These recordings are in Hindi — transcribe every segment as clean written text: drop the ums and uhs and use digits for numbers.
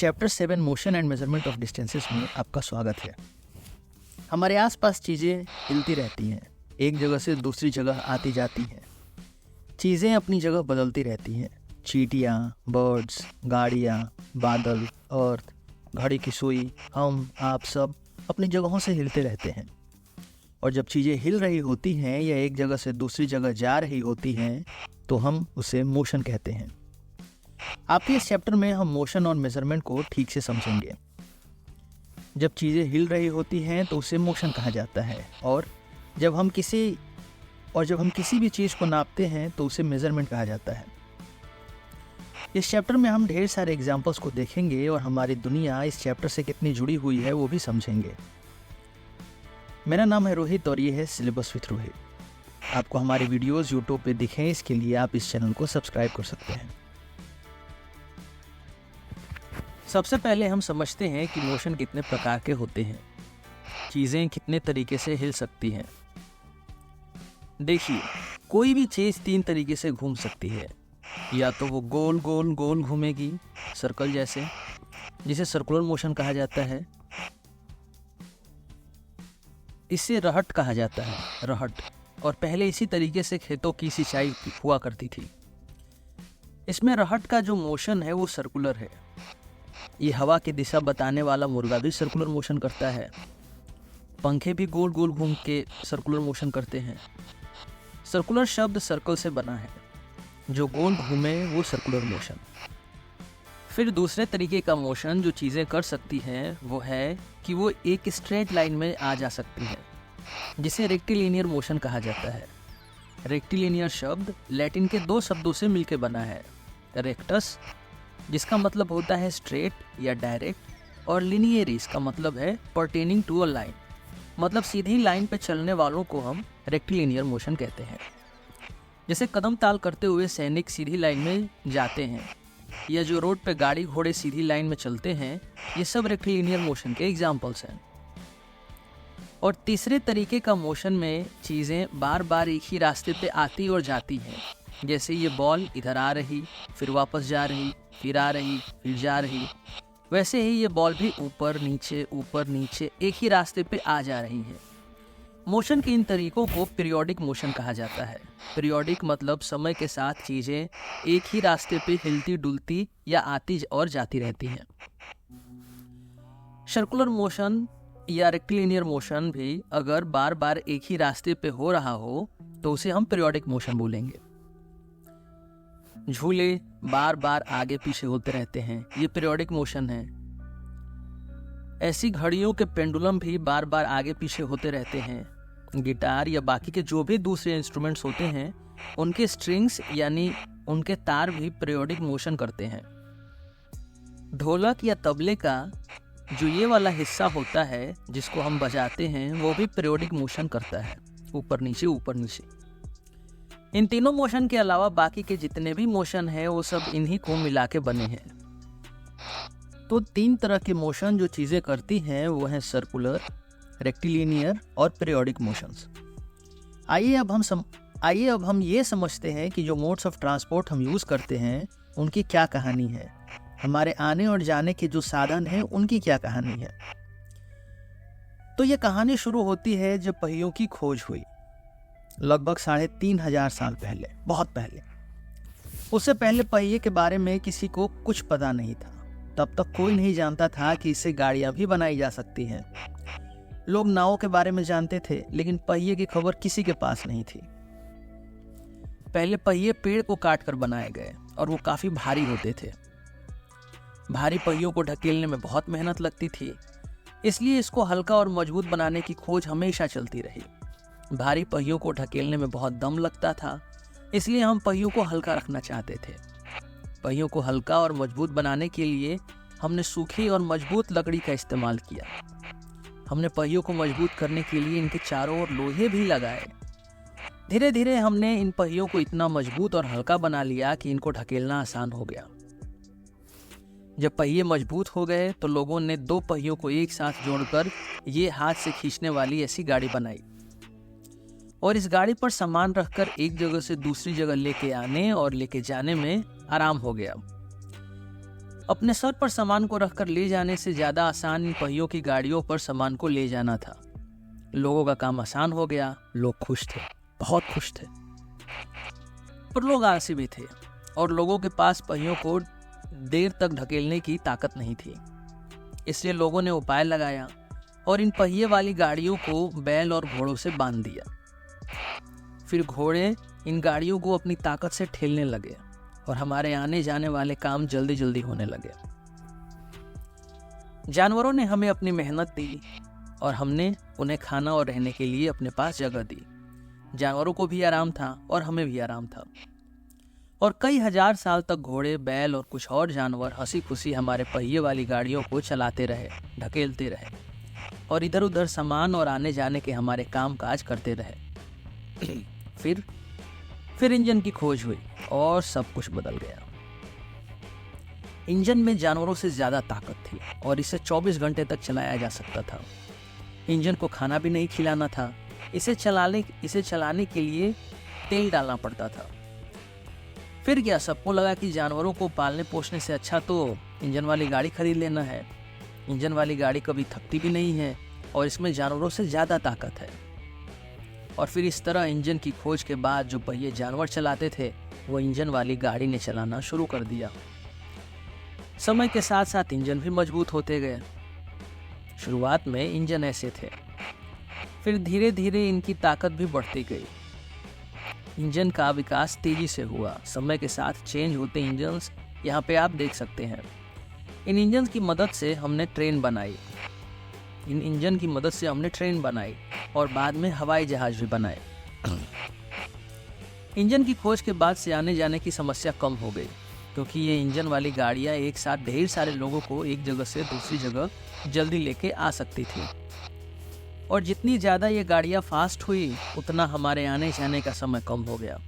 Chapter 7 motion and measurement of distances में आपका स्वागत है। हमारे आसपास चीज़ें हिलती रहती हैं, एक जगह से दूसरी जगह आती जाती हैं। चीज़ें अपनी जगह बदलती रहती हैं। चींटियाँ, बर्ड्स, गाड़ियाँ, बादल, अर्थ, घड़ी की सुई, हम, आप सब अपनी जगहों से हिलते रहते हैं। और जब चीज़ें हिल रही होती हैं या एक जगह से दूसरी जगह जा रही होती हैं तो हम उसे मोशन कहते हैं। आपके इस चैप्टर में हम मोशन और मेजरमेंट को ठीक से समझेंगे। जब चीज़ें हिल रही होती हैं तो उसे मोशन कहा जाता है, और जब हम किसी भी चीज़ को नापते हैं तो उसे मेजरमेंट कहा जाता है। इस चैप्टर में हम ढेर सारे एग्जाम्पल्स को देखेंगे और हमारी दुनिया इस चैप्टर से कितनी जुड़ी हुई है वो भी समझेंगे। मेरा नाम है रोहित और ये है सिलेबस विथ रोहित। आपको हमारे वीडियोस यूट्यूब पे दिखें, इसके लिए आप इस चैनल को सब्सक्राइब कर सकते हैं। सबसे पहले हम समझते हैं कि मोशन कितने प्रकार के होते हैं, चीज़ें कितने तरीके से हिल सकती हैं। देखिए, कोई भी चीज़ 3 तरीके से घूम सकती है। या तो वो गोल गोल गोल घूमेगी, सर्कल जैसे, जिसे सर्कुलर मोशन कहा जाता है। इसे रहट कहा जाता है, रहट। और पहले इसी तरीके से खेतों की सिंचाई हुआ करती थी। इसमें रहट का जो मोशन है वो सर्कुलर है। ये हवा की दिशा बताने वाला मुर्गा भी सर्कुलर मोशन करता है। पंखे भी गोल गोल घूम के सर्कुलर मोशन करते हैं। सर्कुलर शब्द सर्कल से बना है, जो गोल घूमे वो सर्कुलर मोशन। फिर दूसरे तरीके का मोशन जो चीज़ें कर सकती हैं वो है कि वो एक स्ट्रेट लाइन में आ जा सकती है, जिसे रेक्टिलिनियर मोशन कहा जाता है। रेक्टिलिनियर शब्द लैटिन के 2 शब्दों से मिलकर बना है, रेक्टस जिसका मतलब होता है स्ट्रेट या डायरेक्ट, और लिनियरिस का मतलब है पर्टेनिंग टू अ लाइन, मतलब सीधी लाइन पे चलने वालों को हम रेक्टिलिनियर मोशन कहते हैं। जैसे कदम ताल करते हुए सैनिक सीधी लाइन में जाते हैं, या जो रोड पे गाड़ी घोड़े सीधी लाइन में चलते हैं, ये सब रेक्टिलिनियर मोशन के एग्जाम्पल्स हैं। और तीसरे तरीके का मोशन में चीज़ें बार बार एक ही रास्ते पे आती और जाती हैं। जैसे ये बॉल इधर आ रही, फिर वापस जा रही, फिर आ रही, फिर जा रही, वैसे ही ये बॉल भी ऊपर नीचे एक ही रास्ते पे आ जा रही है। मोशन के इन तरीकों को पीरियोडिक मोशन कहा जाता है। पीरियोडिक मतलब समय के साथ चीज़ें एक ही रास्ते पे हिलती डुलती या आती और जाती रहती हैं। सर्कुलर मोशन या रेक्टिलिनियर मोशन भी अगर बार बार एक ही रास्ते पे हो रहा हो तो उसे हम पीरियोडिक मोशन बोलेंगे। झूले बार बार आगे पीछे होते रहते हैं, ये पीरियोडिक मोशन है। ऐसी घड़ियों के पेंडुलम भी बार बार आगे पीछे होते रहते हैं। गिटार या बाकी के जो भी दूसरे इंस्ट्रूमेंट्स होते हैं, उनके स्ट्रिंग्स यानी उनके तार भी पीरियोडिक मोशन करते हैं। ढोलक या तबले का जो ये वाला हिस्सा होता है जिसको हम बजाते हैं, वो भी पीरियोडिक मोशन करता है, ऊपर नीचे ऊपर नीचे। इन तीनों मोशन के अलावा बाकी के जितने भी मोशन हैं वो सब इन्हीं को मिला के बने हैं। तो 3 तरह के मोशन जो चीज़ें करती हैं वो हैं सर्कुलर, रेक्टिलिनियर और पीरियोडिक मोशंस। आइए अब हम ये समझते हैं कि जो मोड्स ऑफ ट्रांसपोर्ट हम यूज़ करते हैं उनकी क्या कहानी है। हमारे आने और जाने के जो साधन हैं उनकी क्या कहानी है। तो ये कहानी शुरू होती है जब पहियों की खोज हुई, लगभग 3,500 साल पहले, बहुत पहले। उससे पहले पहिए के बारे में किसी को कुछ पता नहीं था। तब तक कोई नहीं जानता था कि इससे गाड़ियां भी बनाई जा सकती हैं। लोग नावों के बारे में जानते थे, लेकिन पहिए की खबर किसी के पास नहीं थी। पहले पहिए पेड़ को काट कर बनाए गए और वो काफी भारी होते थे। भारी पहियों को ढकेलने में बहुत मेहनत लगती थी, इसलिए इसको हल्का और मजबूत बनाने की खोज हमेशा चलती रही। भारी पहियों को ढकेलने में बहुत दम लगता था, इसलिए हम पहियों को हल्का रखना चाहते थे। पहियों को हल्का और मजबूत बनाने के लिए हमने सूखी और मजबूत लकड़ी का इस्तेमाल किया। हमने पहियों को मजबूत करने के लिए इनके चारों ओर लोहे भी लगाए। धीरे धीरे हमने इन पहियों को इतना मजबूत और हल्का बना लिया कि इनको ढकेलना आसान हो गया। जब पहिए मजबूत हो गए तो लोगों ने 2 पहियों को एक साथ जोड़कर ये हाथ से खींचने वाली ऐसी गाड़ी बनाई, और इस गाड़ी पर सामान रखकर एक जगह से दूसरी जगह लेके आने और लेके जाने में आराम हो गया। अपने सर पर सामान को रखकर ले जाने से ज्यादा आसान इन पहियों की गाड़ियों पर सामान को ले जाना था। लोगों का काम आसान हो गया, लोग खुश थे, बहुत खुश थे। पर लोग आलसी भी थे और लोगों के पास पहियों को देर तक ढकेलने की ताकत नहीं थी। इसलिए लोगों ने उपाय लगाया और इन पहिए वाली गाड़ियों को बैल और घोड़ों से बांध दिया। फिर घोड़े इन गाड़ियों को अपनी ताकत से ठेलने लगे और हमारे आने जाने वाले काम जल्दी जल्दी होने लगे। जानवरों ने हमें अपनी मेहनत दी और हमने उन्हें खाना और रहने के लिए अपने पास जगह दी। जानवरों को भी आराम था और हमें भी आराम था। और कई हजार साल तक घोड़े, बैल और कुछ और जानवर हंसी खुशी हमारे पहिए वाली गाड़ियों को चलाते रहे, ढकेलते रहे और इधर उधर सामान और आने जाने के हमारे काम काज करते रहे। फिर इंजन की खोज हुई और सब कुछ बदल गया। इंजन में जानवरों से ज्यादा ताकत थी और इसे 24 घंटे तक चलाया जा सकता था। इंजन को खाना भी नहीं खिलाना था। इसे चलाने के लिए तेल डालना पड़ता था। फिर क्या, सबको लगा कि जानवरों को पालने पोसने से अच्छा तो इंजन वाली गाड़ी खरीद लेना है। इंजन वाली गाड़ी कभी थकती भी नहीं है और इसमें जानवरों से ज़्यादा ताकत है। और फिर इस तरह इंजन की खोज के बाद जो पहिए जानवर चलाते थे वो इंजन वाली गाड़ी ने चलाना शुरू कर दिया। समय के साथ साथ इंजन भी मजबूत होते गए। शुरुआत में इंजन ऐसे थे, फिर धीरे धीरे इनकी ताकत भी बढ़ती गई। इंजन का विकास तेजी से हुआ। समय के साथ चेंज होते इंजन्स यहाँ पे आप देख सकते हैं। इन इंजन की मदद से हमने ट्रेन बनाई और बाद में हवाई जहाज भी बनाए। इंजन की खोज के बाद से आने जाने की समस्या कम हो गई, क्योंकि ये इंजन वाली गाड़ियाँ एक साथ ढेर सारे लोगों को एक जगह से दूसरी जगह जल्दी लेके आ सकती थी। और जितनी ज़्यादा ये गाड़ियाँ फास्ट हुई उतना हमारे आने जाने का समय कम हो गया।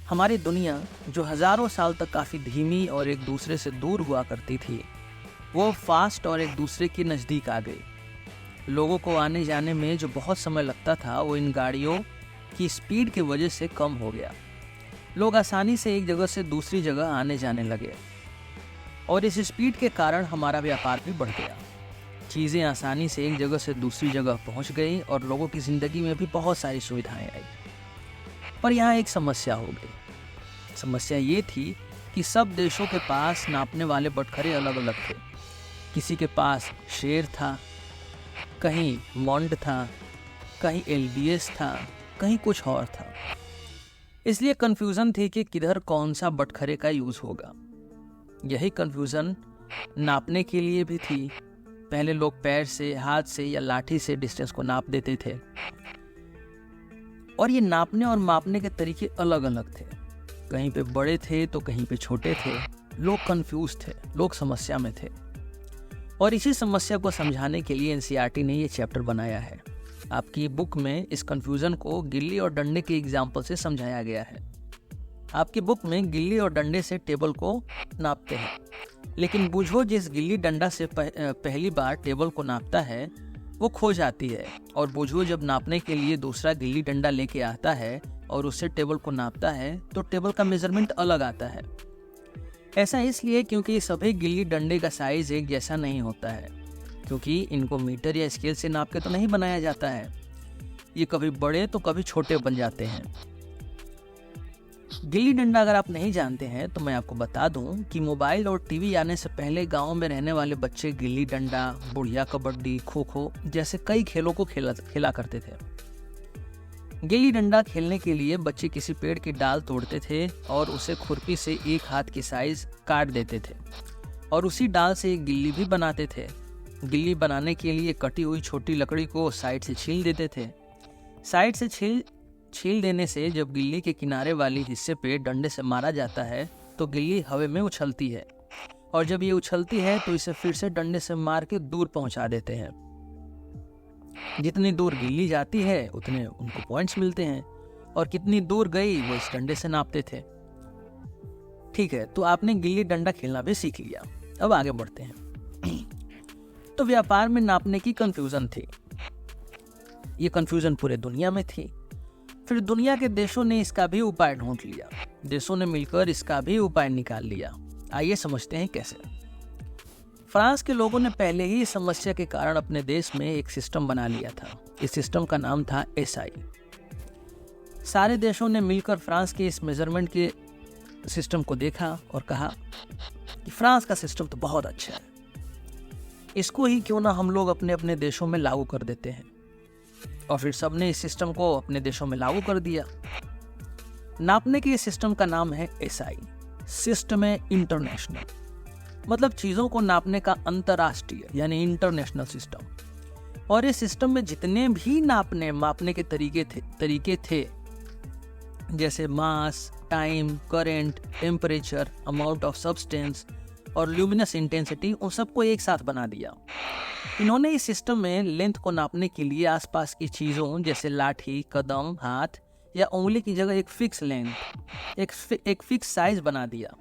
हमारी दुनिया जो हज़ारों साल तक काफ़ी धीमी और एक दूसरे से दूर हुआ करती थी, वो फास्ट और एक दूसरे के नज़दीक आ गई। लोगों को आने जाने में जो बहुत समय लगता था वो इन गाड़ियों की स्पीड की वजह से कम हो गया। लोग आसानी से एक जगह से दूसरी जगह आने जाने लगे और इस स्पीड के कारण हमारा व्यापार भी बढ़ गया। चीज़ें आसानी से एक जगह से दूसरी जगह पहुंच गई और लोगों की ज़िंदगी में भी बहुत सारी सुविधाएं आई। पर यहाँ एक समस्या हो गई। समस्या ये थी कि सब देशों के पास नापने वाले बटखरे अलग अलग थे। किसी के पास शेर था, कहीं मॉन्ड था, कहीं एलबीएस था, कहीं कुछ और था। इसलिए कन्फ्यूज़न थी कि किधर कौन सा बटखरे का यूज़ होगा। यही कन्फ्यूज़न नापने के लिए भी थी। पहले लोग पैर से, हाथ से या लाठी से डिस्टेंस को नाप देते थे और ये नापने और मापने के तरीके अलग अलग थे। कहीं पे बड़े थे तो कहीं पे छोटे थे। लोग कंफ्यूज थे, लोग समस्या में थे। और इसी समस्या को समझाने के लिए एनसीईआरटी ने ये चैप्टर बनाया है। आपकी बुक में इस कंफ्यूजन को गिल्ली और डंडे के एग्जाम्पल से समझाया गया है। आपकी बुक में गिल्ली और डंडे से टेबल को नापते हैं, लेकिन बूझो जिस गिल्ली डंडा से पहली बार टेबल को नापता है वो खो जाती है, और बूझो जब नापने के लिए दूसरा गिल्ली डंडा लेके आता है और उससे टेबल को नापता है तो टेबल का मेजरमेंट अलग आता है। ऐसा इसलिए क्योंकि सभी गिल्ली डंडे का साइज एक जैसा नहीं होता है, क्योंकि इनको मीटर या स्केल से नाप के तो नहीं बनाया जाता है। ये कभी बड़े तो कभी छोटे बन जाते हैं। गिल्ली डंडा अगर आप नहीं जानते हैं तो मैं आपको बता दूं कि मोबाइल और टीवी आने से पहले गांव में रहने वाले बच्चे गिल्ली डंडा, बुढ़िया कबड्डी, खो खो जैसे कई खेलों को खेला करते थे। गिल्ली डंडा खेलने के लिए बच्चे किसी पेड़ की डाल तोड़ते थे और उसे खुरपी से एक हाथ की साइज काट देते थे और उसी डाल से एक गिल्ली भी बनाते थे। गिल्ली बनाने के लिए कटी हुई छोटी लकड़ी को साइड से छील देते थे। साइड से छील देने से जब गिल्ली के किनारे वाली हिस्से पे डंडे से मारा जाता है तो गिल्ली हवा में उछलती है, और जब ये उछलती है तो इसे फिर से डंडे से मार के दूर पहुंचा देते हैं। जितनी दूर गिल्ली जाती है उतने उनको पॉइंट्स मिलते हैं, और कितनी दूर गई वो इस डंडे से नापते थे। ठीक है, तो आपने गिल्ली डंडा खेलना भी सीख लिया। अब आगे बढ़ते हैं। तो व्यापार में नापने की कंफ्यूजन थी। ये कंफ्यूजन पूरे दुनिया में थी। फिर दुनिया के देशों ने इसका भी उपाय ढूंढ लिया। देशों ने मिलकर इसका भी उपाय निकाल लिया। आइए समझते हैं कैसे। फ्रांस के लोगों ने पहले ही इस समस्या के कारण अपने देश में एक सिस्टम बना लिया था। इस सिस्टम का नाम था SI। सारे देशों ने मिलकर फ्रांस के इस मेजरमेंट के सिस्टम को देखा और कहा कि फ्रांस का सिस्टम तो बहुत अच्छा है, इसको ही क्यों ना हम लोग अपने अपने देशों में लागू कर देते हैं। और फिर सबने इस सिस्टम को अपने देशों में लागू कर दिया। नापने के इस सिस्टम का नाम है SI, सिस्टम है इंटरनेशनल, मतलब चीज़ों को नापने का अंतर्राष्ट्रीय यानी इंटरनेशनल सिस्टम। और इस सिस्टम में जितने भी मापने के तरीके थे जैसे mass, time, current, temperature, amount of substance और ल्यूमिनस इंटेंसिटी, उन सबको एक साथ बना दिया। इन्होंने इस सिस्टम में लेंथ को नापने के लिए आसपास की चीज़ों जैसे लाठी, कदम, हाथ या उंगली की जगह एक फिक्स लेंथ, एक फिक्स साइज बना दिया।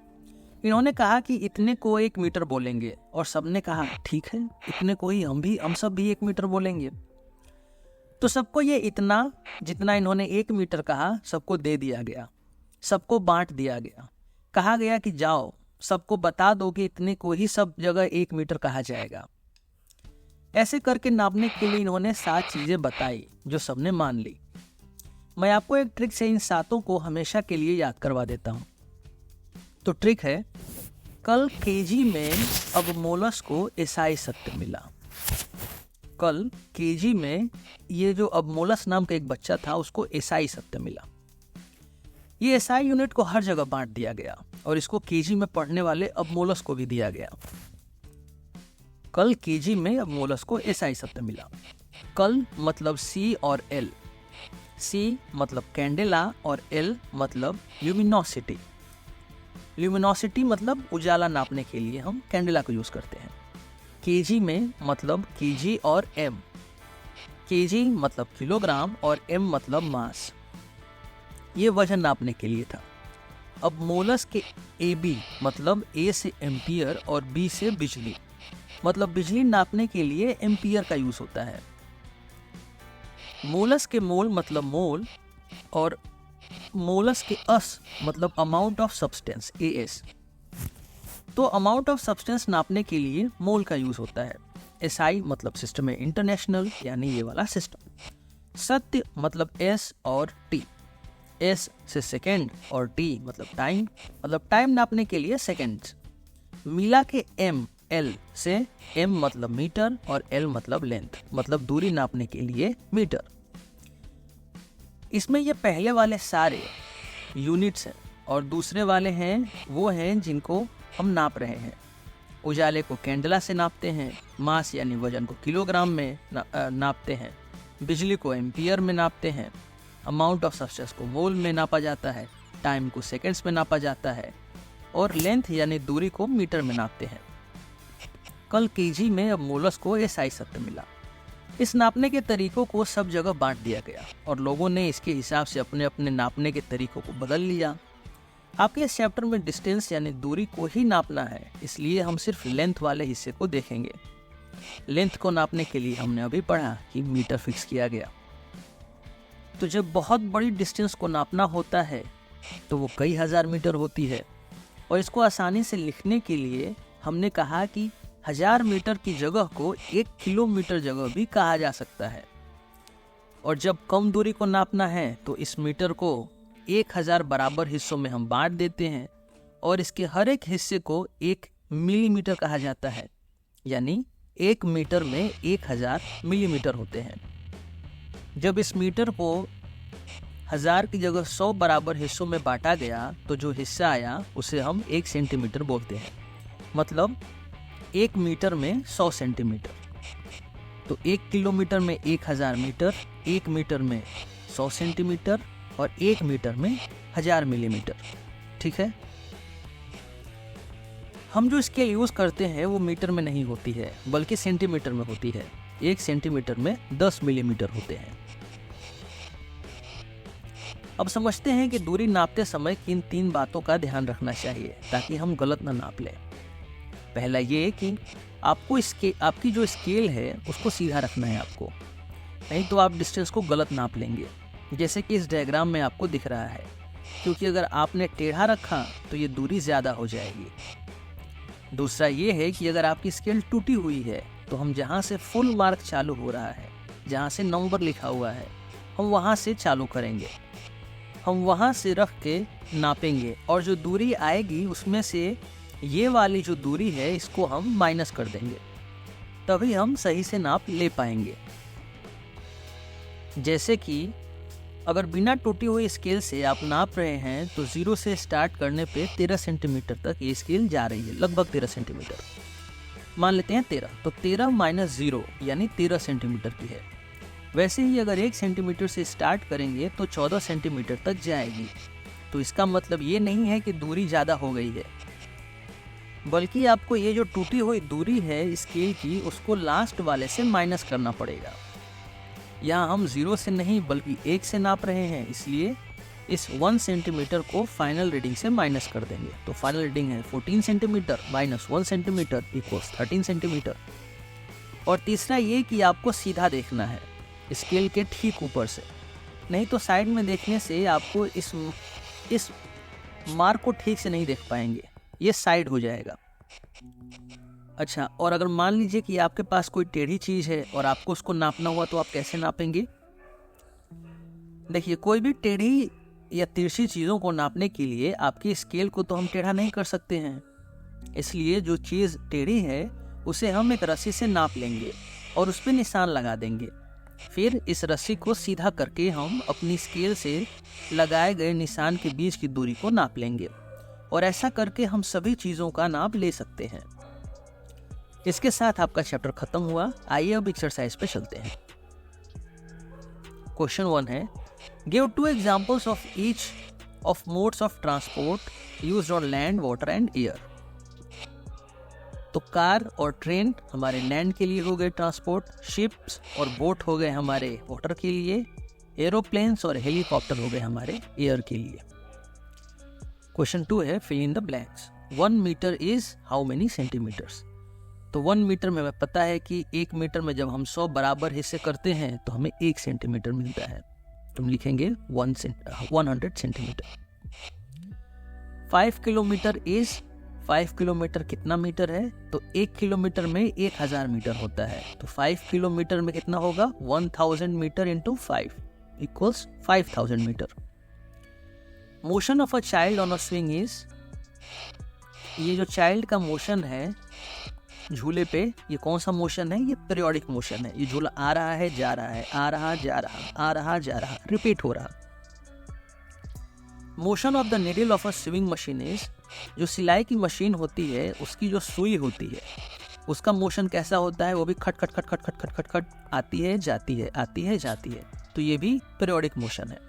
इन्होंने कहा कि इतने को 1 मीटर बोलेंगे और सबने कहा ठीक है, इतने को ही हम सब भी 1 मीटर बोलेंगे। तो सबको ये इतना जितना इन्होंने 1 मीटर कहा सबको दे दिया गया, सबको बांट दिया गया। कहा गया कि जाओ सबको बता दो कि इतने को ही सब जगह 1 मीटर कहा जाएगा। ऐसे करके नापने के लिए इन्होंने 7 चीज़ें बताई जो सबने मान ली। मैं आपको एक ट्रिक से इन 7 को हमेशा के लिए याद करवा देता हूँ। तो ट्रिक है, कल केजी में अब मोलस को SI सत्य मिला। कल केजी में ये जो अब मोलस नाम का एक बच्चा था उसको SI सत्य मिला। ये SI यूनिट को हर जगह बांट दिया गया और इसको केजी में पढ़ने वाले अब मोलस को भी दिया गया। कल केजी में अब मोलस को SI सत्य मिला। कल मतलब C और L, C मतलब कैंडेला और L मतलब ल्यूमिनोसिटी। ल्यूमिनोसिटी मतलब उजाला नापने के लिए हम कैंडेला को यूज करते हैं। केजी में मतलब केजी और M, केजी मतलब किलोग्राम और M मतलब मास। ये वजन नापने के लिए था। अब मोलस के AB मतलब A से एम्पियर और B से बिजली, मतलब बिजली नापने के लिए एम्पियर का यूज होता है। मोलस के मोल मतलब मोल और मोलस के अस मतलब अमाउंट ऑफ सब्सटेंस AS। तो अमाउंट ऑफ सब्सटेंस नापने के लिए मोल का यूज होता है। SI मतलब सिस्टम है इंटरनेशनल यानी ये वाला सिस्टम। सत्य मतलब S और T, S से सेकेंड और T मतलब टाइम, मतलब टाइम नापने के लिए सेकेंड्स। मिला के M L से M मतलब मीटर और L मतलब लेंथ, मतलब दूरी नापने के लिए मीटर। इसमें ये पहले वाले सारे यूनिट्स हैं और दूसरे वाले हैं वो हैं जिनको हम नाप रहे हैं। उजाले को कैंडला से नापते हैं, मास यानी वजन को किलोग्राम में नापते हैं, बिजली को एम्पियर में नापते हैं, अमाउंट ऑफ सब्सटेंस को मोल में नापा जाता है, टाइम को सेकंड्स में नापा जाता है और लेंथ यानी दूरी को मीटर में नापते हैं। कल केजी में अब मोलस को SI सत्य मिला। इस नापने के तरीकों को सब जगह बांट दिया गया और लोगों ने इसके हिसाब से अपने अपने नापने के तरीकों को बदल लिया। आपके इस चैप्टर में डिस्टेंस यानी दूरी को ही नापना है, इसलिए हम सिर्फ लेंथ वाले हिस्से को देखेंगे। लेंथ को नापने के लिए हमने अभी पढ़ा कि मीटर फिक्स किया गया। तो जब बहुत बड़ी डिस्टेंस को नापना होता है तो वो कई हज़ार मीटर होती है और इसको आसानी से लिखने के लिए हमने कहा कि 1000 मीटर की जगह को 1 किलोमीटर जगह भी कहा जा सकता है। और जब कम दूरी को नापना है तो इस मीटर को 1000 बराबर हिस्सों में हम बांट देते हैं और इसके हर एक हिस्से को 1 मिलीमीटर कहा जाता है, यानी 1 मीटर में 1000 मिलीमीटर होते हैं। जब इस मीटर को 1000 की जगह 100 बराबर हिस्सों में बांटा गया तो जो हिस्सा आया उसे हम 1 सेंटीमीटर बोलते हैं, मतलब 1 मीटर में 100 सेंटीमीटर। तो 1 किलोमीटर में 1000 मीटर, 1 मीटर में 100 सेंटीमीटर और 1 मीटर में 1000 मिलीमीटर। ठीक है। हम जो स्केल यूज़ करते हैं वो मीटर में नहीं होती है बल्कि सेंटीमीटर में होती है। 1 सेंटीमीटर में 10 मिलीमीटर होते हैं। अब समझते हैं कि दूरी नापते समय किन 3 बातों का ध्यान रखना चाहिए ताकि हम गलत ना नाप लें। पहला ये कि आपको आपकी जो स्केल है उसको सीधा रखना है आपको, नहीं तो आप डिस्टेंस को गलत नाप लेंगे, जैसे कि इस डायग्राम में आपको दिख रहा है। क्योंकि अगर आपने टेढ़ा रखा तो ये दूरी ज़्यादा हो जाएगी। दूसरा ये है कि अगर आपकी स्केल टूटी हुई है तो हम जहाँ से फुल मार्क चालू हो रहा है, जहाँ से नंबर लिखा हुआ है, हम वहाँ से चालू करेंगे। हम वहाँ से रख के नापेंगे और जो दूरी आएगी उसमें से ये वाली जो दूरी है इसको हम माइनस कर देंगे, तभी हम सही से नाप ले पाएंगे। जैसे कि अगर बिना टूटी हुई स्केल से आप नाप रहे हैं तो 0 से स्टार्ट करने पे 13 सेंटीमीटर तक ये स्केल जा रही है, लगभग 13 सेंटीमीटर मान लेते हैं 13, तो 13 माइनस 0 यानी 13 सेंटीमीटर की है। वैसे ही अगर 1 सेंटीमीटर से स्टार्ट करेंगे तो 14 सेंटीमीटर तक जाएगी। तो इसका मतलब ये नहीं है कि दूरी ज़्यादा हो गई है, बल्कि आपको ये जो टूटी हुई दूरी है स्केल की उसको लास्ट वाले से माइनस करना पड़ेगा। यहाँ हम 0 से नहीं बल्कि 1 से नाप रहे हैं, इसलिए इस 1 सेंटीमीटर को फाइनल रीडिंग से माइनस कर देंगे। तो फाइनल रीडिंग है 14 centimetre minus 1 centimetre equals 13 centimetre. और तीसरा ये कि आपको सीधा देखना है स्केल के ठीक ऊपर से, नहीं तो साइड में देखने से आपको इस मार्क को ठीक से नहीं देख पाएंगे, ये साइड हो जाएगा। अच्छा, और अगर मान लीजिए कि आपके पास कोई टेढ़ी चीज़ है और आपको उसको नापना हुआ तो आप कैसे नापेंगे? देखिए, कोई भी टेढ़ी या तिरछी चीज़ों को नापने के लिए आपकी स्केल को तो हम टेढ़ा नहीं कर सकते हैं, इसलिए जो चीज़ टेढ़ी है उसे हम एक रस्सी से नाप लेंगे और उस पर निशान लगा देंगे। फिर इस रस्सी को सीधा करके हम अपनी स्केल से लगाए गए निशान के बीच की दूरी को नाप लेंगे और ऐसा करके हम सभी चीज़ों का नाप ले सकते हैं। इसके साथ आपका चैप्टर खत्म हुआ। आइए अब एक्सरसाइज पे चलते हैं। क्वेश्चन 1 है, give 2 examples of each of modes of transport used on land, water and air. तो कार और ट्रेन हमारे लैंड के लिए हो गए ट्रांसपोर्ट, शिप्स और बोट हो गए हमारे वाटर के लिए, एरोप्लेन्स और हेलीकॉप्टर हो गए हमारे एयर के लिए। क्वेश्चन 2 है, fill in the blanks. 1 metre is how many centimetres. तो 1 मीटर में हमें पता है कि 1 मीटर में जब हम 100 बराबर हिस्से करते हैं तो हमें 1 सेंटीमीटर मिलता है। तुम लिखेंगे 100 सेंटीमीटर। 5 किलोमीटर इज, 5 किलोमीटर कितना मीटर है? तो 1 किलोमीटर में 1000 मीटर होता है, तो 5 किलोमीटर में कितना होगा? 1000 metre into 5 equals 5000 metre. Motion of a child on a swing is, ये जो चाइल्ड का मोशन है झूले पे, ये कौन सा मोशन है? ये पीरियोडिक मोशन है। ये झूला आ रहा है, जा रहा है, आ रहा, जा रहा, आ रहा, जा रहा, रिपीट हो रहा। Motion of the needle of a swimming machine is, जो सिलाई की मशीन होती है उसकी जो सुई होती है उसका मोशन कैसा होता है? वो भी खट खट खट खट खट खट खट खट आती है, जाती है, आती है, जाती है। तो ये भी पीरियोडिक मोशन है।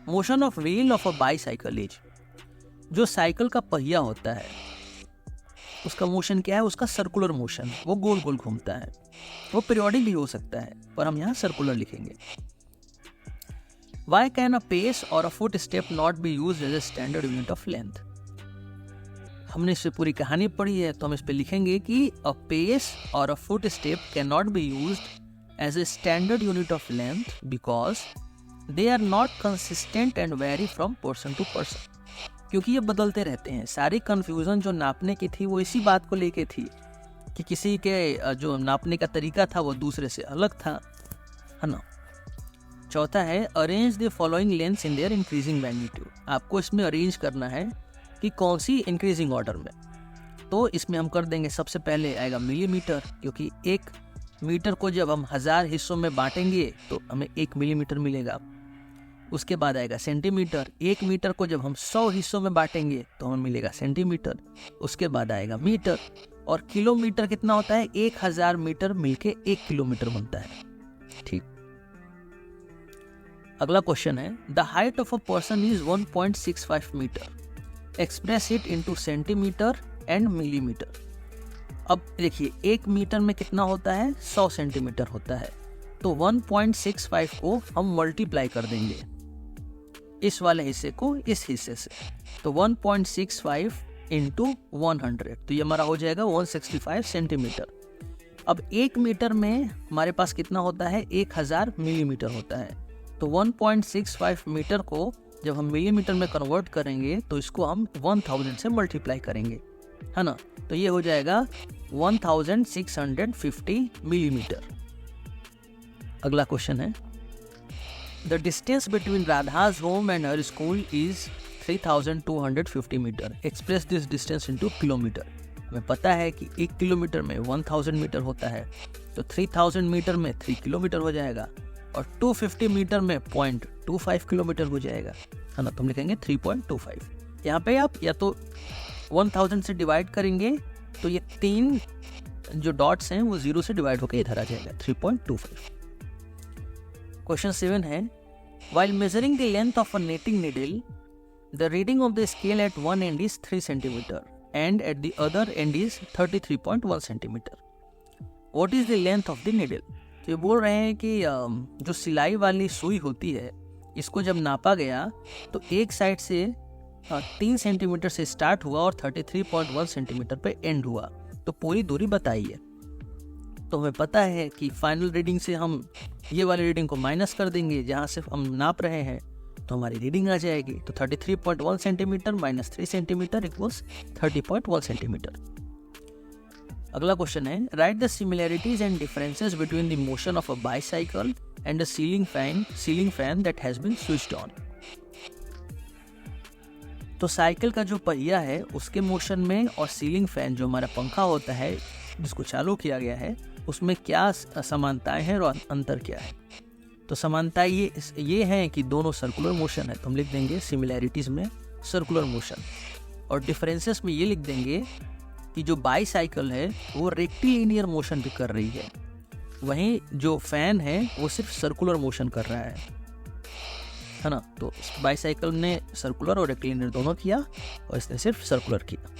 Motion of wheel of a bicycle is, जो साइकिल का पहिया होता है उसका मोशन क्या है? उसका सर्कुलर मोशन, वो गोल गोल घूमता है। वो पीरियोडिक भी हो सकता है पर हम यहाँ सर्कुलर लिखेंगे। Why can a pace or a foot step not be used as a standard unit of length? हमने इस पे पूरी कहानी पढ़ी है तो हम इस पे लिखेंगे कि a pace or a foot step cannot be used as a standard unit of length because they are not consistent and vary from person to person. क्योंकि ये बदलते रहते हैं। सारी कंफ्यूजन जो नापने की थी वो इसी बात को लेके थी कि किसी के जो नापने का तरीका था वो दूसरे से अलग था, है ना। चौथा है, arrange the following lengths in their increasing magnitude. आपको इसमें अरेंज करना है कि कौन सी इंक्रीजिंग ऑर्डर में। तो इसमें हम कर देंगे, सबसे पहले आएगा मिलीमीटर, क्योंकि 1 मीटर को जब हम 1000 हिस्सों में बांटेंगे तो हमें 1 मिलीमीटर मिलेगा। उसके बाद आएगा सेंटीमीटर, 1 मीटर को जब हम 100 हिस्सों में बांटेंगे तो हमें मिलेगा सेंटीमीटर। उसके बाद आएगा मीटर, और किलोमीटर कितना होता है? 1000 मीटर मिलके 1 किलोमीटर बनता है। ठीक। अगला क्वेश्चन है, the height of a person is 1.65 metre, express it into centimetre and millimetre. अब देखिए 1 मीटर में कितना होता है? 100 सेंटीमीटर होता है। तो 1.65 को हम मल्टीप्लाई कर देंगे इस वाले हिस्से को इस हिस्से से, तो 1.65 इंटू 100, तो ये हमारा हो जाएगा 165 सेंटीमीटर। अब 1 मीटर में हमारे पास कितना होता है? 1000 मिलीमीटर होता है। तो 1.65 मीटर को जब हम मिलीमीटर में कन्वर्ट करेंगे तो इसको हम 1000 से मल्टीप्लाई करेंगे, है ना। तो ये हो जाएगा 1650 मिलीमीटर। अगला क्वेश्चन है, the distance between Radha's home and her school is 3250 metre, express this distance into kilometre. हमें पता है कि 1 किलोमीटर में 1000 मीटर होता है, तो 3000 मीटर में 3 किलोमीटर हो जाएगा, और 250 मीटर में 0.25 किलोमीटर हो जाएगा, है ना। तो हम लिखेंगे 3.25। यहाँ पे आप या तो 1000 से डिवाइड करेंगे तो ये 3 जो डॉट्स हैं वो 0 से डिवाइड होकर इधर आ जाएगा, 3.25। क्वेश्चन 7 है, while measuring the length of a knitting needle, the reading of the scale at one end is 3 centimeter and at the other end is 33.1 centimeter. What is the length of the needle? तो ये बोल रहे हैं कि जो सिलाई वाली सुई होती है, इसको जब नापा गया तो एक साइड से 3 सेंटीमीटर से स्टार्ट हुआ और 33.1 सेंटीमीटर पे एंड हुआ, तो पूरी दूरी बताइए। तो हमें पता है कि फाइनल रीडिंग से हम ये वाली रीडिंग को माइनस कर देंगे जहाँ से हम नाप रहे हैं, तो हमारी रीडिंग आ जाएगी। तो 33.1 centimetre minus 3 centimetre equals 30.1 centimetre. अगला क्वेश्चन है, write the similarities and differences between the motion of a bicycle and a ceiling fan that has been switched on. तो साइकिल का जो पहिया है उसके मोशन में और सीलिंग फैन जो हमारा पंखा होता है जिसको चालू किया गया है, उसमें क्या समानताएं हैं और अंतर क्या है। तो समानताएं ये हैं कि दोनों सर्कुलर मोशन है, तो हम लिख देंगे सिमिलैरिटीज में सर्कुलर मोशन, और डिफरेंसेस में ये लिख देंगे कि जो बाईसाइकिल है वो रेक्टिलिनियर मोशन भी कर रही है, वहीं जो फैन है वो सिर्फ सर्कुलर मोशन कर रहा है ना। तो बाईसाइकिल ने सर्कुलर और रेक्टिलिनियर दोनों किया और इसने सिर्फ सर्कुलर किया।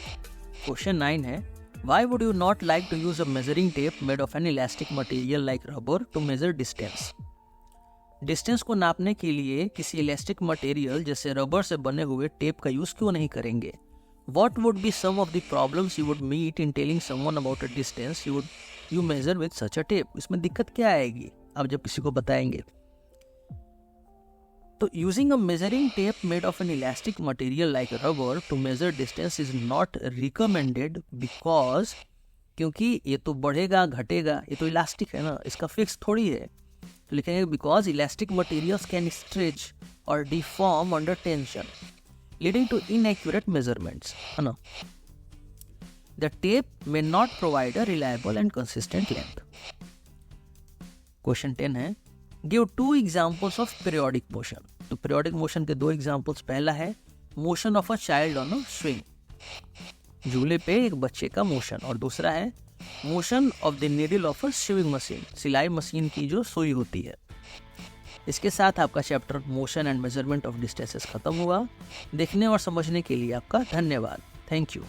क्वेश्चन 9 है, Why would you not like to use a measuring tape made of an elastic material like rubber to measure distance? Distance को नापने के लिए किसी इलास्टिक मटेरियल जैसे रबर से बने हुए टेप का यूज क्यों नहीं करेंगे? What would be some of the problems you would meet in telling someone about a distance you measure with such a tape? इसमें दिक्कत क्या आएगी आप जब किसी को बताएंगे? तो using a measuring tape made of an elastic material like rubber to measure distance is not recommended because क्योंकि ये तो बढ़ेगा घटेगा, ये तो इलास्टिक है ना, इसका फिक्स थोड़ी है। तो लिखेंगे because elastic materials can stretch or deform under tension leading to inaccurate measurements, है ना। The tape may not provide a reliable and consistent length. Question 10 है, Give 2 examples of periodic motion. तो periodic motion के 2 examples, पहला है motion of a child on a swing, झूले पे एक बच्चे का मोशन, और दूसरा है motion of the needle of a sewing machine, सिलाई मशीन की जो सुई होती है। इसके साथ आपका chapter motion and measurement of distances खत्म हुआ। देखने और समझने के लिए आपका धन्यवाद। Thank you.